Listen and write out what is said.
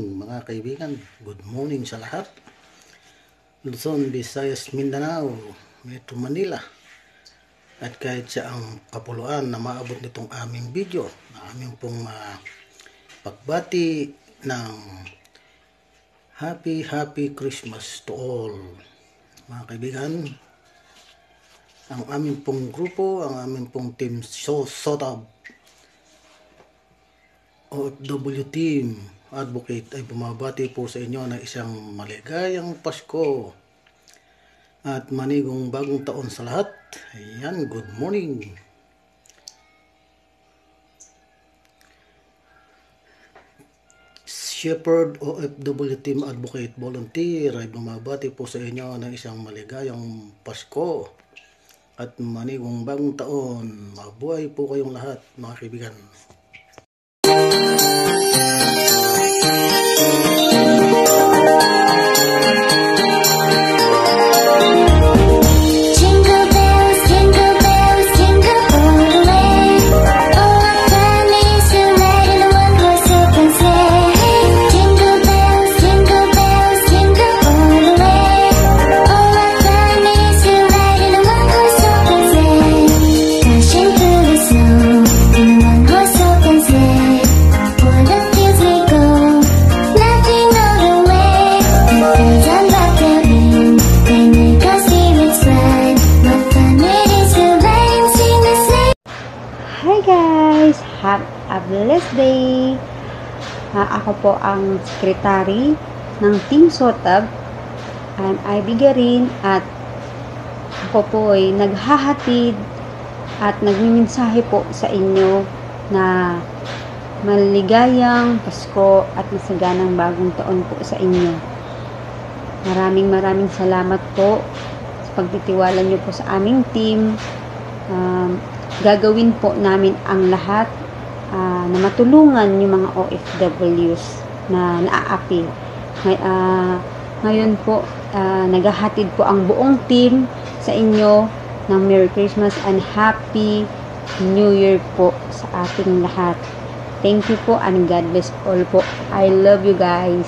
morning mga kaibigan. Good morning sa lahat. Luzon, Visayas, Mindanao, Metro Manila. At kahit sa ang kapuluan na maabot nitong aming video, na aming pong pagbati ng Happy Christmas to all. Mga kaibigan, ang aming pong grupo, ang aming pong team SOTAB OFW Team Advocate ay bumabati po sa inyo ng isang maligayang Pasko at manigong bagong taon sa lahat. Ayan, good morning. Shepherd OFW Team Advocate Volunteer ay bumabati po sa inyo ng isang maligayang Pasko at manigong bagong taon. Mabuhay po kayong lahat mga kaibigan. Hi guys! Have a blessed day! Ako po ang sekretary ng Team SOTAB. I'm Ivy Garin at ako po ay naghahatid at nagmimensahe po sa inyo na maligayang Pasko at masaganang bagong taon po sa inyo. Maraming salamat po sa pagtitiwala nyo po sa aming team. Gagawin po namin ang lahat na matulungan yung mga OFWs na naaapi. Ngayon po, naghahatid po ang buong team sa inyo ng Merry Christmas and Happy New Year po sa ating lahat. Thank you po and God bless all po. I love you guys.